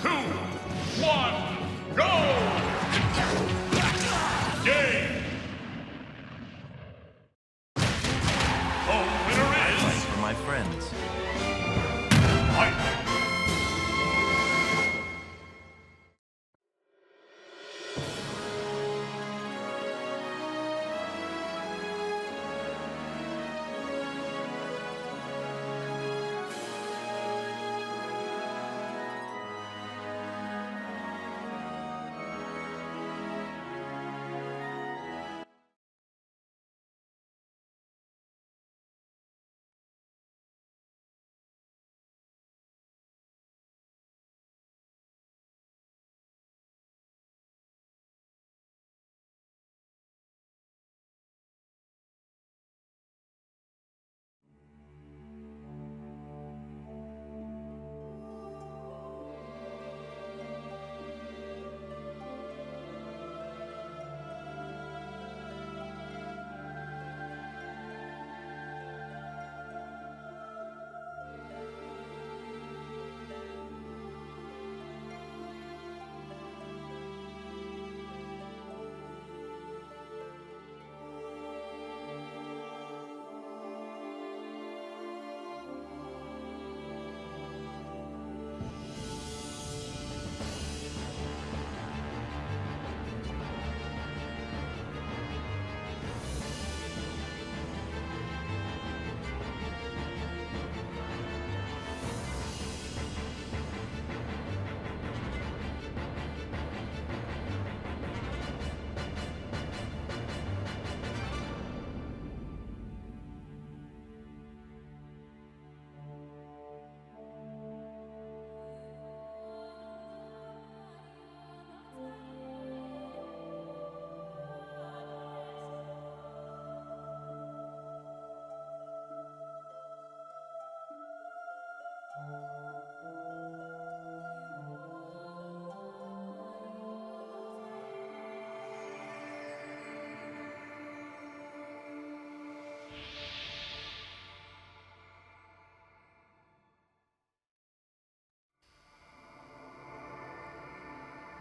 2, 1, go! Game! Home winner is... Fight for my friends. Fight!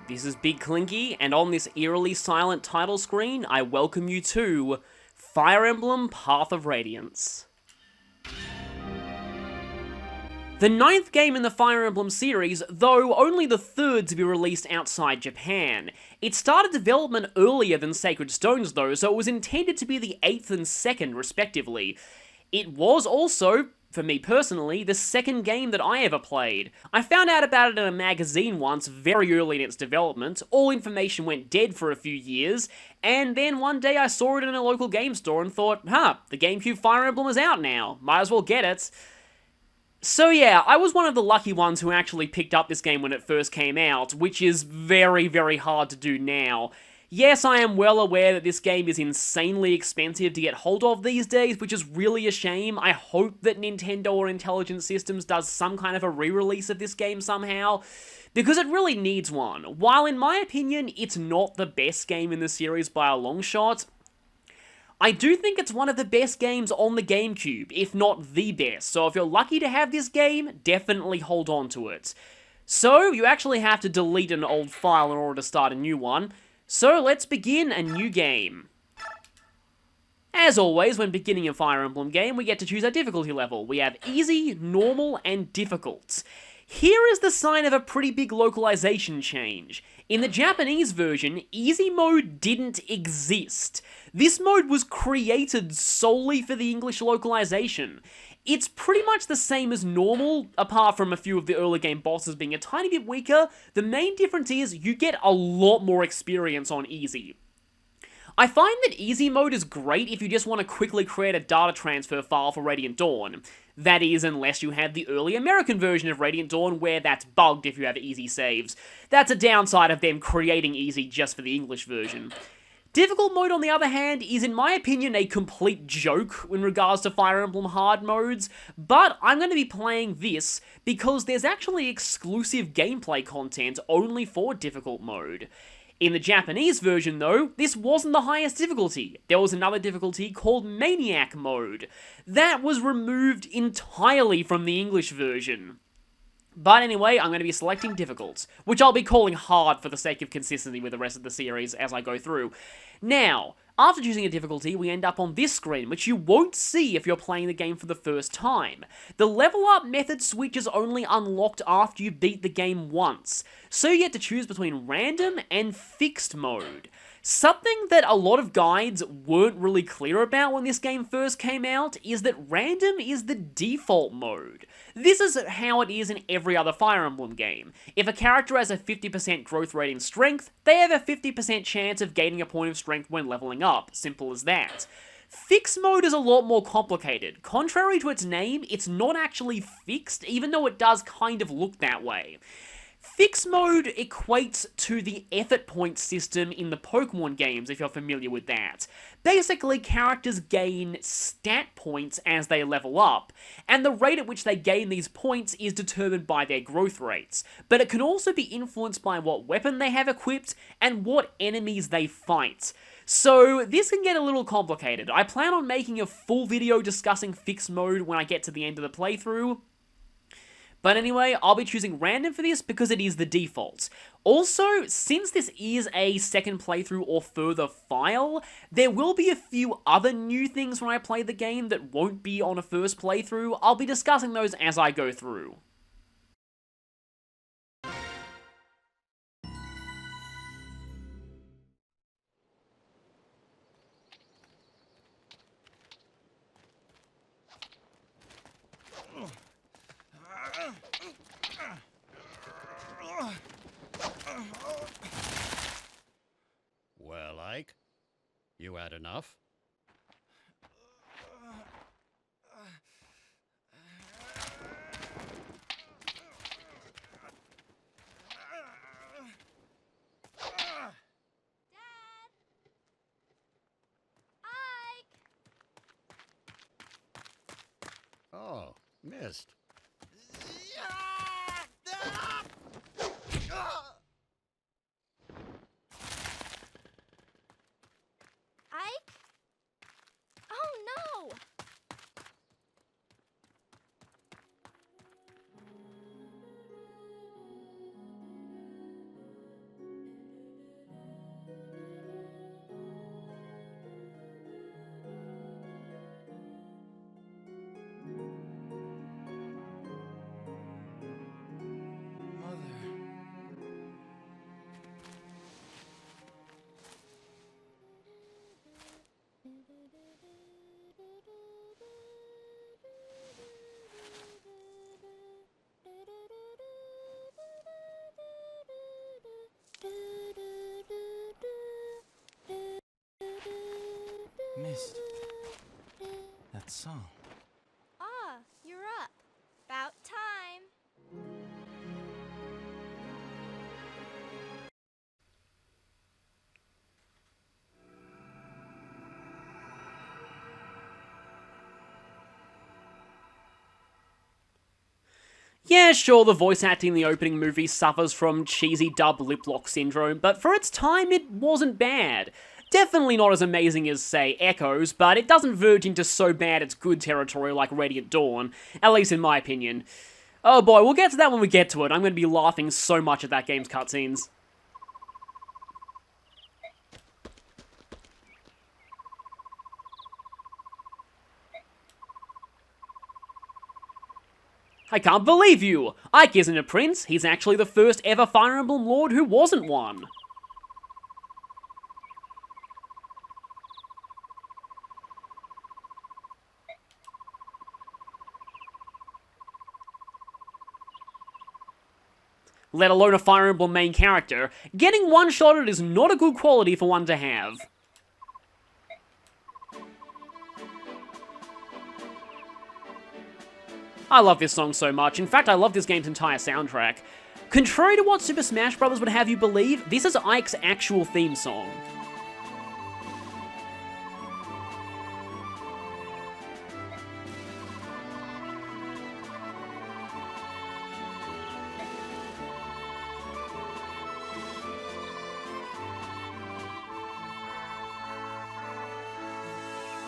This is Big Clinky, and on this eerily silent title screen, I welcome you to Fire Emblem Path of Radiance. The 9th game in the Fire Emblem series, though only the 3rd to be released outside Japan. It started development earlier than Sacred Stones though, so it was intended to be the 8th and 2nd respectively. It was also, for me personally, the 2nd game that I ever played. I found out about it in a magazine once, very early in its development. All information went dead for a few years, and then one day I saw it in a local game store and thought, the GameCube Fire Emblem is out now, might as well get it. So yeah, I was one of the lucky ones who actually picked up this game when it first came out, which is very, very hard to do now. Yes, I am well aware that this game is insanely expensive to get hold of these days, which is really a shame. I hope that Nintendo or Intelligent Systems does some kind of a re-release of this game somehow, because it really needs one. While in my opinion, it's not the best game in the series by a long shot, I do think it's one of the best games on the GameCube, if not the best, so if you're lucky to have this game, definitely hold on to it. So, you actually have to delete an old file in order to start a new one. So let's begin a new game. As always, when beginning a Fire Emblem game, we get to choose our difficulty level. We have easy, normal, and difficult. Here is the sign of a pretty big localization change. In the Japanese version, easy mode didn't exist. This mode was created solely for the English localization. It's pretty much the same as normal, apart from a few of the early game bosses being a tiny bit weaker. The main difference is you get a lot more experience on easy. I find that easy mode is great if you just want to quickly create a data transfer file for Radiant Dawn. That is, unless you have the early American version of Radiant Dawn where that's bugged if you have easy saves. That's a downside of them creating easy just for the English version. Difficult mode, on the other hand, is in my opinion a complete joke in regards to Fire Emblem hard modes, but I'm going to be playing this because there's actually exclusive gameplay content only for difficult mode. In the Japanese version though, this wasn't the highest difficulty. There was another difficulty called Maniac mode. That was removed entirely from the English version. But anyway, I'm going to be selecting difficult, which I'll be calling hard for the sake of consistency with the rest of the series as I go through. Now, after choosing a difficulty, we end up on this screen, which you won't see if you're playing the game for the first time. The level up method switch is only unlocked after you beat the game once, so you get to choose between random and fixed mode. Something that a lot of guides weren't really clear about when this game first came out is that random is the default mode. This is how it is in every other Fire Emblem game. If a character has a 50% growth rate in strength, they have a 50% chance of gaining a point of strength when leveling up. Simple as that. Fixed mode is a lot more complicated. Contrary to its name, it's not actually fixed, even though it does kind of look that way. Fixed mode equates to the effort point system in the Pokemon games, if you're familiar with that. Basically, characters gain stat points as they level up, and the rate at which they gain these points is determined by their growth rates. But it can also be influenced by what weapon they have equipped and what enemies they fight. So this can get a little complicated. I plan on making a full video discussing fixed mode when I get to the end of the playthrough. But anyway, I'll be choosing random for this because it is the default. Also, since this is a second playthrough or further file, there will be a few other new things when I play the game that won't be on a first playthrough. I'll be discussing those as I go through. Well, Ike, you had enough? Dad! Ike! Oh, missed. Ike? Oh no! Missed that song. Ah, you're up. About time. Yeah, sure, the voice acting in the opening movie suffers from cheesy dub lip lock syndrome, but for its time, it wasn't bad. Definitely not as amazing as, say, Echo's, but it doesn't verge into so bad it's good territory like Radiant Dawn, at least in my opinion. Oh boy, we'll get to that when we get to it. I'm going to be laughing so much at that game's cutscenes. I can't believe you! Ike isn't a prince, he's actually the first ever Fire Emblem Lord who wasn't one. Let alone a Fire Emblem main character, getting one-shotted is not a good quality for one to have. I love this song so much. In fact, I love this game's entire soundtrack. Contrary to what Super Smash Bros. Would have you believe, this is Ike's actual theme song.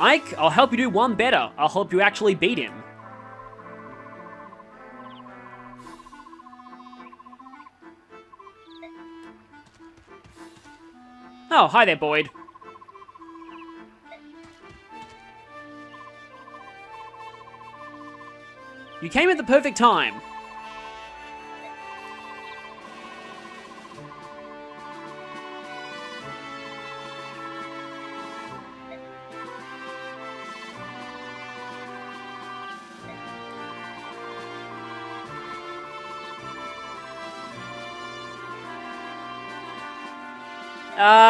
Ike, I'll help you do one better. I'll help you actually beat him. Oh, hi there, Boyd. You came at the perfect time.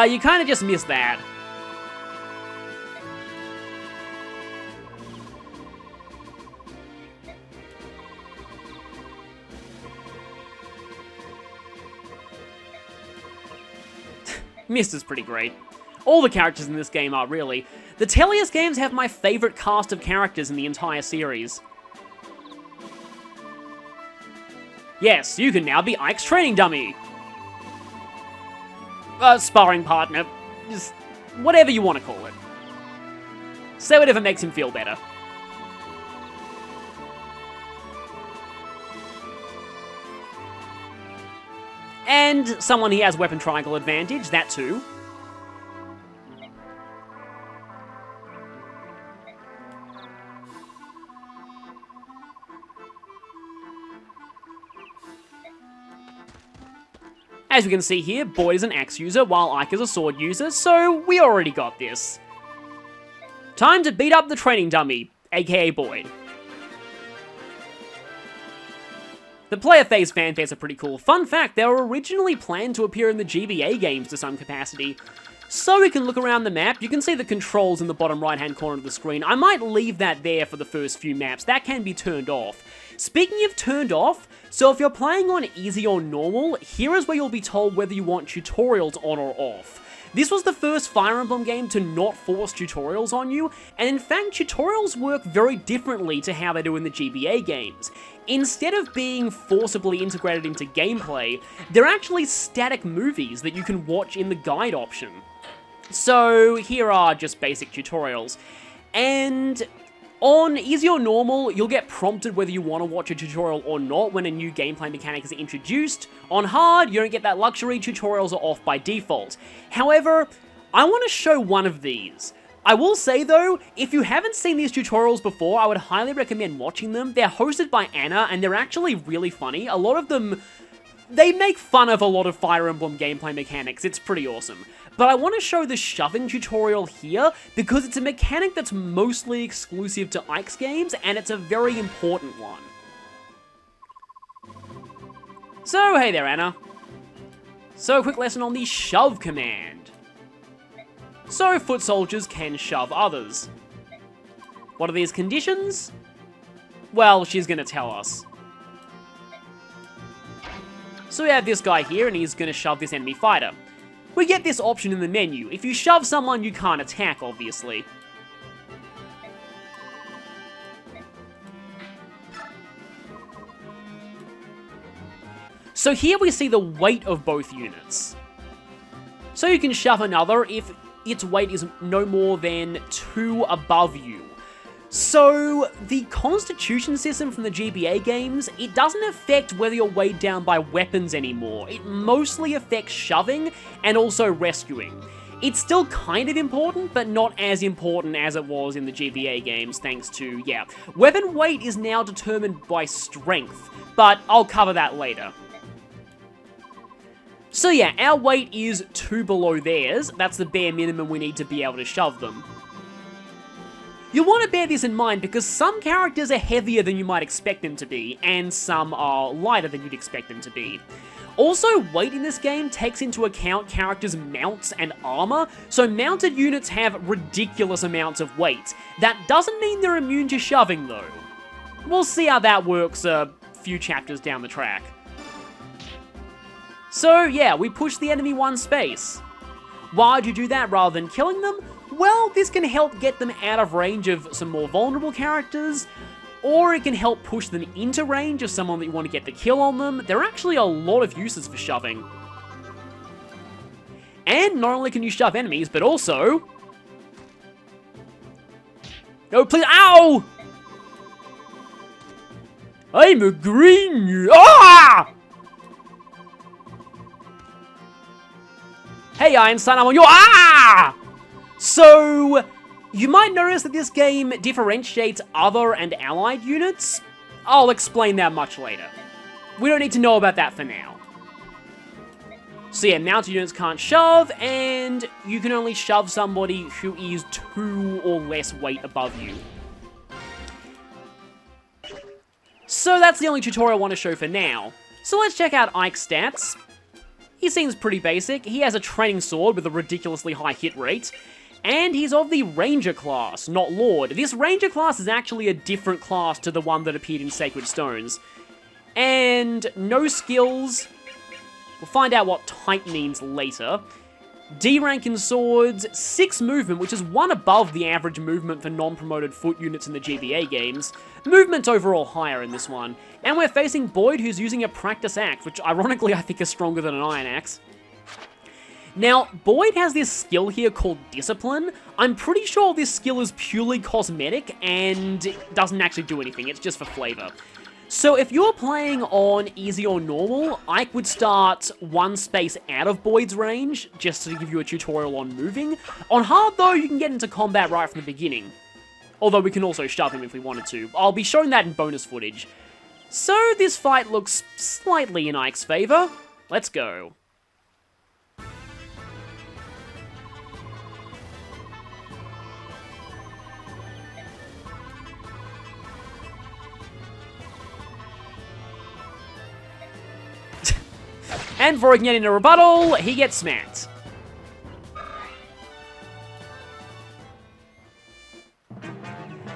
You kind of just missed that. Mist is pretty great. All the characters in this game are, really. The Tellius games have my favorite cast of characters in the entire series. Yes, you can now be Ike's training dummy. Sparring partner. Just whatever you want to call it. Say whatever makes him feel better. And someone he has weapon triangle advantage, that too. As we can see here, Boyd is an axe user while Ike is a sword user, so we already got this. Time to beat up the training dummy, aka Boyd. The player phase fanfares are pretty cool. Fun fact, they were originally planned to appear in the GBA games to some capacity. So we can look around the map, you can see the controls in the bottom right hand corner of the screen. I might leave that there for the first few maps, that can be turned off. Speaking of turned off, so if you're playing on easy or normal, here is where you'll be told whether you want tutorials on or off. This was the first Fire Emblem game to not force tutorials on you, and in fact tutorials work very differently to how they do in the GBA games. Instead of being forcibly integrated into gameplay, they're actually static movies that you can watch in the guide option. So here are just basic tutorials, and on easy or normal, you'll get prompted whether you want to watch a tutorial or not when a new gameplay mechanic is introduced. On hard, you don't get that luxury, tutorials are off by default. However, I want to show one of these. I will say though, if you haven't seen these tutorials before, I would highly recommend watching them. They're hosted by Anna, and they're actually really funny. A lot of them, they make fun of a lot of Fire Emblem gameplay mechanics. It's pretty awesome. But I want to show the shoving tutorial here because it's a mechanic that's mostly exclusive to Ike's games, and it's a very important one. So, hey there, Anna. So, a quick lesson on the shove command. So, foot soldiers can shove others. What are these conditions? Well, she's gonna tell us. So we have this guy here, and he's gonna shove this enemy fighter. We get this option in the menu. If you shove someone, you can't attack, obviously. So here we see the weight of both units. So you can shove another if its weight is no more than 2 above you. So, the constitution system from the GBA games, it doesn't affect whether you're weighed down by weapons anymore. It mostly affects shoving and also rescuing. It's still kind of important, but not as important as it was in the GBA games, thanks to, weapon weight is now determined by strength, but I'll cover that later. So yeah, our weight is 2 below theirs. That's the bare minimum we need to be able to shove them. You'll want to bear this in mind because some characters are heavier than you might expect them to be, and some are lighter than you'd expect them to be. Also, weight in this game takes into account characters' mounts and armor, so mounted units have ridiculous amounts of weight. That doesn't mean they're immune to shoving though. We'll see how that works a few chapters down the track. So yeah, we push the enemy 1 space. Why'd you do that rather than killing them? Well, this can help get them out of range of some more vulnerable characters, or it can help push them into range of someone that you want to get the kill on them. There are actually a lot of uses for shoving. And not only can you shove enemies, but also... No, please, ow! I'm a green... Ah! Hey Einstein, I'm on your— Ah! So, you might notice that this game differentiates other and allied units. I'll explain that much later. We don't need to know about that for now. So yeah, mounted units can't shove, and you can only shove somebody who is 2 or less weight above you. So that's the only tutorial I want to show for now. So let's check out Ike Stats. He seems pretty basic. He has a training sword with a ridiculously high hit rate, and he's of the Ranger class, not Lord. This Ranger class is actually a different class to the one that appeared in Sacred Stones. And no skills. We'll find out what type means later. D rank in swords, 6 movement, which is 1 above the average movement for non-promoted foot units in the GBA games. Movement overall higher in this one. And we're facing Boyd, who's using a practice axe, which ironically I think is stronger than an iron axe. Now, Boyd has this skill here called Discipline. I'm pretty sure this skill is purely cosmetic and doesn't actually do anything, it's just for flavor. So if you're playing on easy or normal, Ike would start 1 space out of Boyd's range, just to give you a tutorial on moving. On hard though, you can get into combat right from the beginning. Although we can also shove him if we wanted to. I'll be showing that in bonus footage. So this fight looks slightly in Ike's favor. Let's go. And before he can get into a rebuttal, he gets smacked.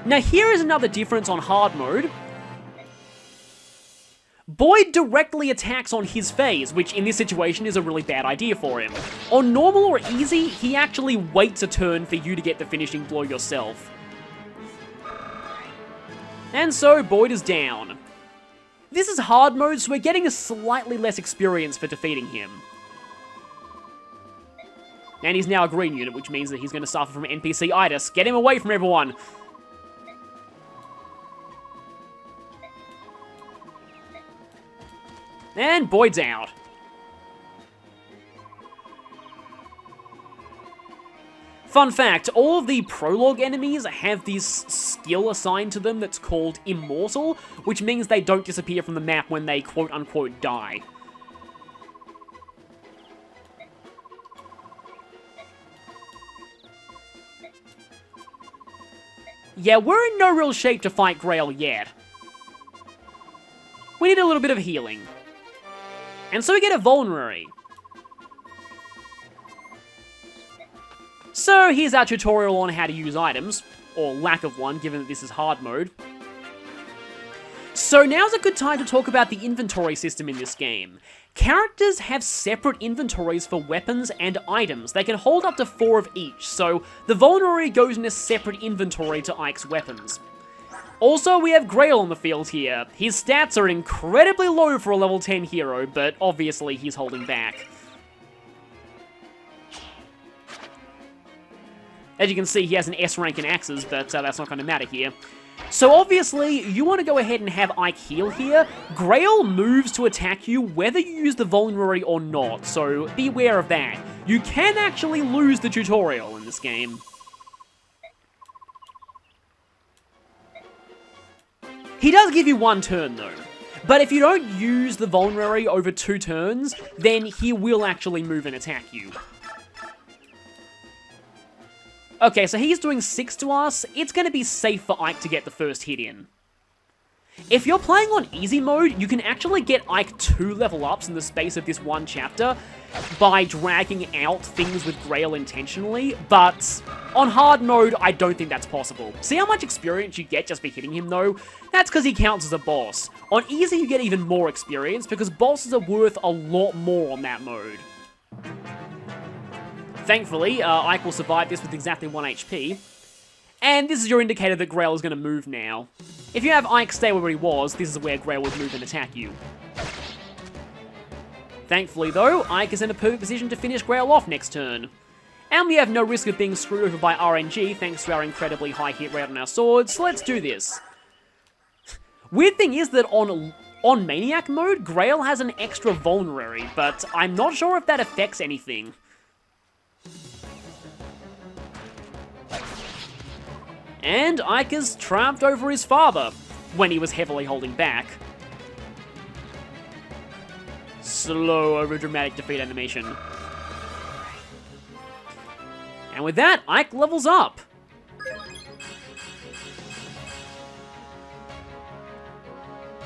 Now here is another difference on hard mode. Boyd directly attacks on his phase, which in this situation is a really bad idea for him. On normal or easy, he actually waits a turn for you to get the finishing blow yourself. And so Boyd is down. This is hard mode, so we're getting a slightly less experience for defeating him. And he's now a green unit, which means that he's going to suffer from NPC-itis. Get him away from everyone! And Boyd's out. Fun fact, all of the prologue enemies have this skill assigned to them that's called Immortal, which means they don't disappear from the map when they quote-unquote die. Yeah, we're in no real shape to fight Grail yet. We need a little bit of healing. And so we get a Vulnerary. So here's our tutorial on how to use items, or lack of one, given that this is hard mode. So now's a good time to talk about the inventory system in this game. Characters have separate inventories for weapons and items. They can hold up to 4 of each, so the Vulnerary goes in a separate inventory to Ike's weapons. Also, we have Grail on the field here. His stats are incredibly low for a level 10 hero, but obviously he's holding back. As you can see, he has an S rank in axes, but that's not going to matter here. So obviously, you want to go ahead and have Ike heal here. Grail moves to attack you whether you use the Vulnerary or not, so beware of that. You can actually lose the tutorial in this game. He does give you 1 turn though, but if you don't use the Vulnerary over 2 turns, then he will actually move and attack you. Okay, so he's doing 6 to us. It's going to be safe for Ike to get the first hit in. If you're playing on easy mode, you can actually get Ike 2 level ups in the space of this 1 chapter by dragging out things with Grail intentionally, but on hard mode, I don't think that's possible. See how much experience you get just by hitting him though? That's because he counts as a boss. On easy, you get even more experience because bosses are worth a lot more on that mode. Thankfully, Ike will survive this with exactly 1 HP. And this is your indicator that Grail is going to move now. If you have Ike stay where he was, this is where Grail would move and attack you. Thankfully though, Ike is in a perfect position to finish Grail off next turn. And we have no risk of being screwed over by RNG thanks to our incredibly high hit rate on our swords, so let's do this. Weird thing is that on Maniac mode, Grail has an extra Vulnerary, but I'm not sure if that affects anything. And Ike has triumphed over his father, when he was heavily holding back. Slow over-dramatic defeat animation. And with that, Ike levels up.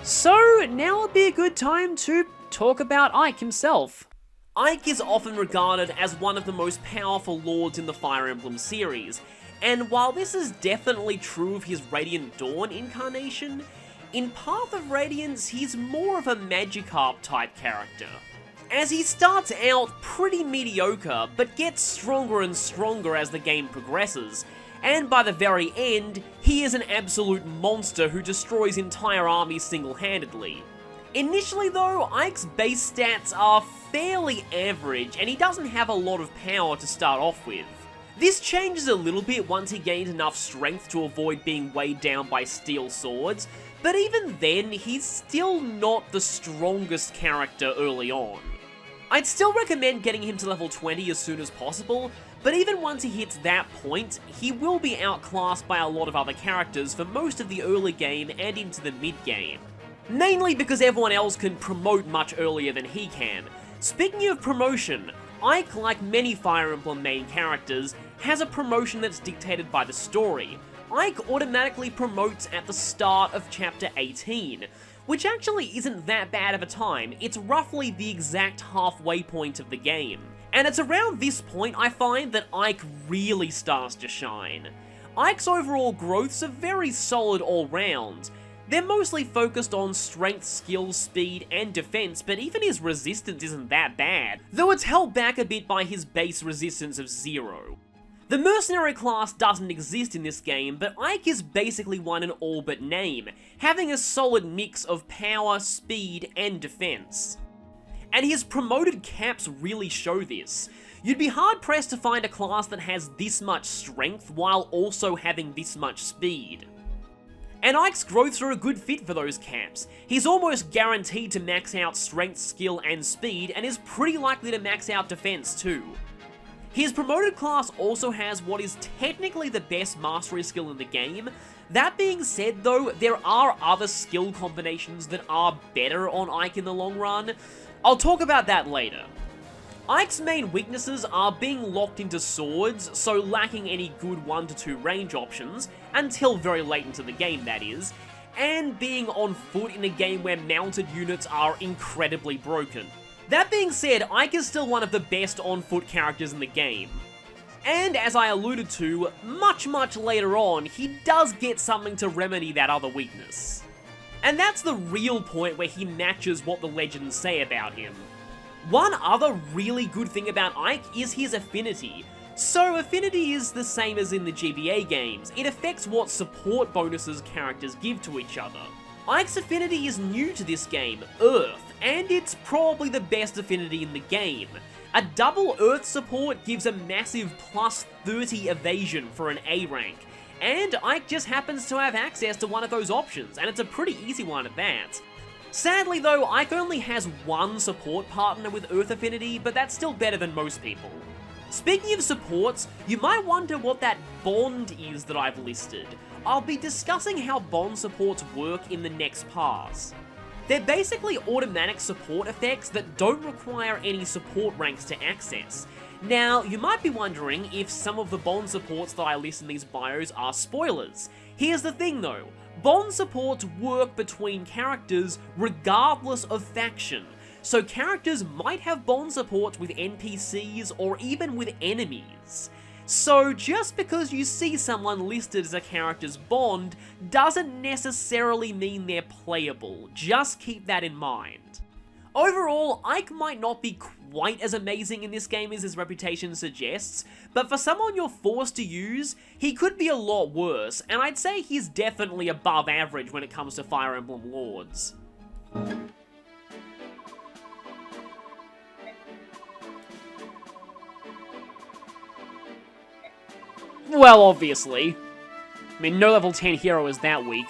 So, now would be a good time to talk about Ike himself. Ike is often regarded as one of the most powerful lords in the Fire Emblem series, and while this is definitely true of his Radiant Dawn incarnation, in Path of Radiance he's more of a Magikarp type character. As he starts out pretty mediocre, but gets stronger and stronger as the game progresses, and by the very end, he is an absolute monster who destroys entire armies single-handedly. Initially though, Ike's base stats are fairly average, and he doesn't have a lot of power to start off with. This changes a little bit once he gains enough strength to avoid being weighed down by steel swords, but even then, he's still not the strongest character early on. I'd still recommend getting him to level 20 as soon as possible, but even once he hits that point, he will be outclassed by a lot of other characters for most of the early game and into the mid-game. Mainly because everyone else can promote much earlier than he can. Speaking of promotion, Ike, like many Fire Emblem main characters, has a promotion that's dictated by the story. Ike automatically promotes at the start of Chapter 18, which actually isn't that bad of a time. It's roughly the exact halfway point of the game. And it's around this point I find that Ike really starts to shine. Ike's overall growths are very solid all round. They're mostly focused on strength, skill, speed, and defense, but even his resistance isn't that bad, though it's held back a bit by his base resistance of 0. The mercenary class doesn't exist in this game, but Ike is basically one in all but name, having a solid mix of power, speed, and defense. And his promoted caps really show this. You'd be hard-pressed to find a class that has this much strength while also having this much speed. And Ike's growths are a good fit for those caps. He's almost guaranteed to max out strength, skill, and speed, and is pretty likely to max out defense too. His promoted class also has what is technically the best mastery skill in the game. That being said though, there are other skill combinations that are better on Ike in the long run. I'll talk about that later. Ike's main weaknesses are being locked into swords, so lacking any good 1-2 range options, until very late into the game that is, and being on foot in a game where mounted units are incredibly broken. That being said, Ike is still one of the best on-foot characters in the game. And as I alluded to, much later on, he does get something to remedy that other weakness. And that's the real point where he matches what the legends say about him. One other really good thing about Ike is his affinity. So affinity is the same as in the GBA games. It affects what support bonuses characters give to each other. Ike's affinity is new to this game, Earth, and it's probably the best affinity in the game. A double Earth support gives a massive plus 30 evasion for an A rank, and Ike just happens to have access to one of those options, and it's a pretty easy one at that. Sadly though, Ike only has one support partner with Earth affinity, but that's still better than most people. Speaking of supports, you might wonder what that bond is that I've listed. I'll be discussing how bond supports work in the next pass. They're basically automatic support effects that don't require any support ranks to access. Now, you might be wondering if some of the bond supports that I list in these bios are spoilers. Here's the thing though, bond supports work between characters regardless of faction. So characters might have bond supports with NPCs or even with enemies. So just because you see someone listed as a character's bond doesn't necessarily mean they're playable, just keep that in mind. Overall, Ike might not be quite as amazing in this game as his reputation suggests, but for someone you're forced to use, he could be a lot worse, and I'd say he's definitely above average when it comes to Fire Emblem lords. Well, obviously. I mean, no level 10 hero is that weak.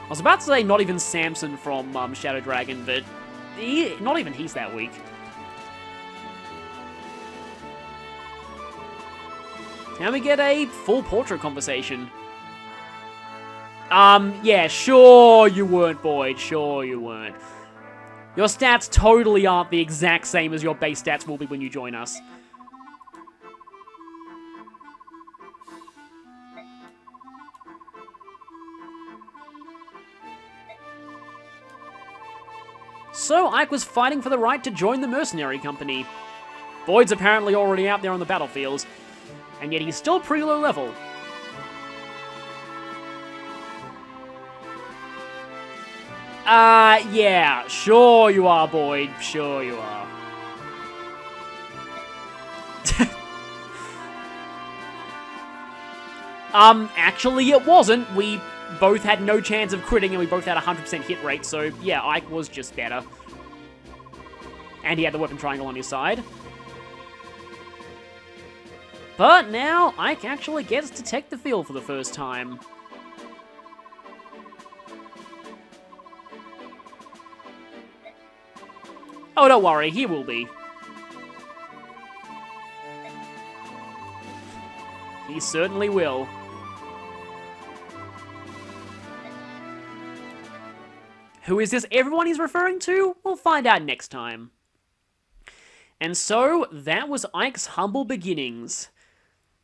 I was about to say not even Samson from Shadow Dragon, but not even he's that weak. Can we get a full portrait conversation? Yeah, sure you weren't, Boyd. Sure you weren't. Your stats totally aren't the exact same as your base stats will be when you join us. So, Ike was fighting for the right to join the mercenary company. Boyd's apparently already out there on the battlefield, and yet he's still pretty low level. Yeah, sure you are, Boyd, sure you are. Actually it wasn't. We both had no chance of critting and we both had a 100% hit rate, so yeah, Ike was just better. And he had the weapon triangle on his side. But now, Ike actually gets to take the field for the first time. Oh, don't worry, he will be. He certainly will. Who is this everyone he's referring to? We'll find out next time. And so, that was Ike's humble beginnings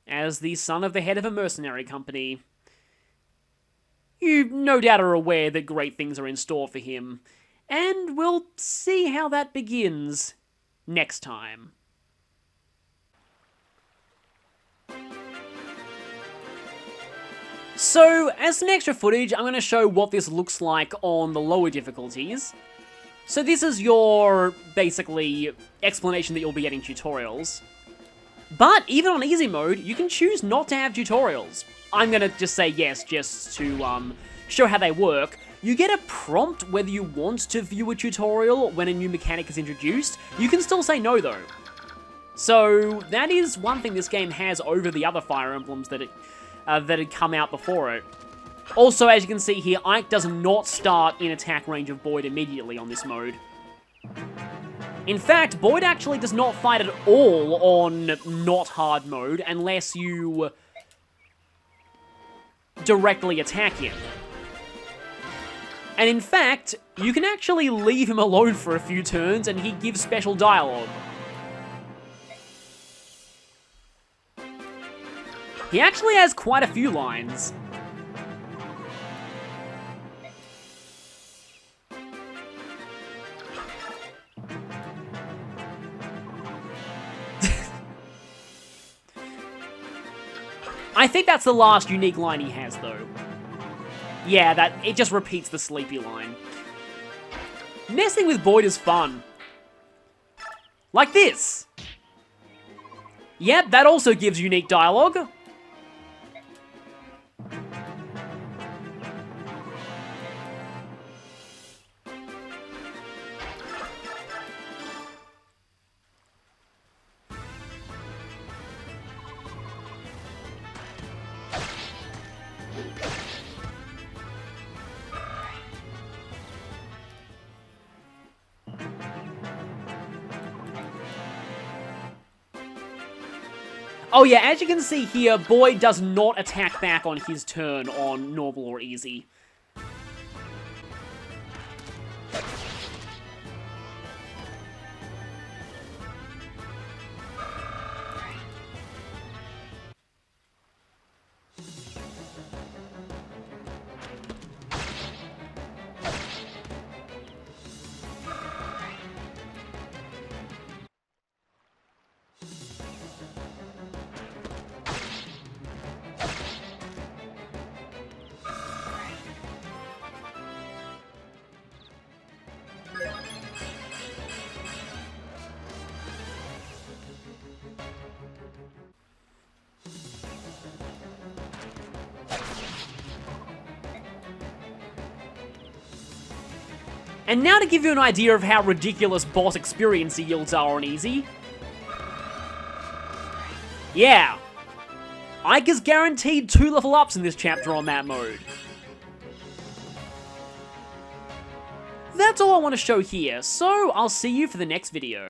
as the son of the head of a mercenary company. You no doubt are aware that great things are in store for him, and we'll see how that begins next time. So, as some extra footage, I'm going to show what this looks like on the lower difficulties. So this is your, basically, explanation that you'll be getting tutorials. But, even on easy mode, you can choose not to have tutorials. I'm going to just say yes, just to show how they work. You get a prompt whether you want to view a tutorial when a new mechanic is introduced. You can still say no, though. So, that is one thing this game has over the other Fire Emblems that had come out before it. Also, as you can see here, Ike does not start in attack range of Boyd immediately on this mode. In fact, Boyd actually does not fight at all on not hard mode unless you directly attack him. And in fact, you can actually leave him alone for a few turns and he gives special dialogue. He actually has quite a few lines. I think that's the last unique line he has, though. Yeah, it just repeats the sleepy line. Messing with Boyd is fun. Like this. Yep, that also gives unique dialogue. Oh yeah, as you can see here, Boyd does not attack back on his turn on normal or easy. And now to give you an idea of how ridiculous boss experience yields are on easy. Yeah. Ike is guaranteed 2 level ups in this chapter on that mode. That's all I want to show here, so I'll see you for the next video.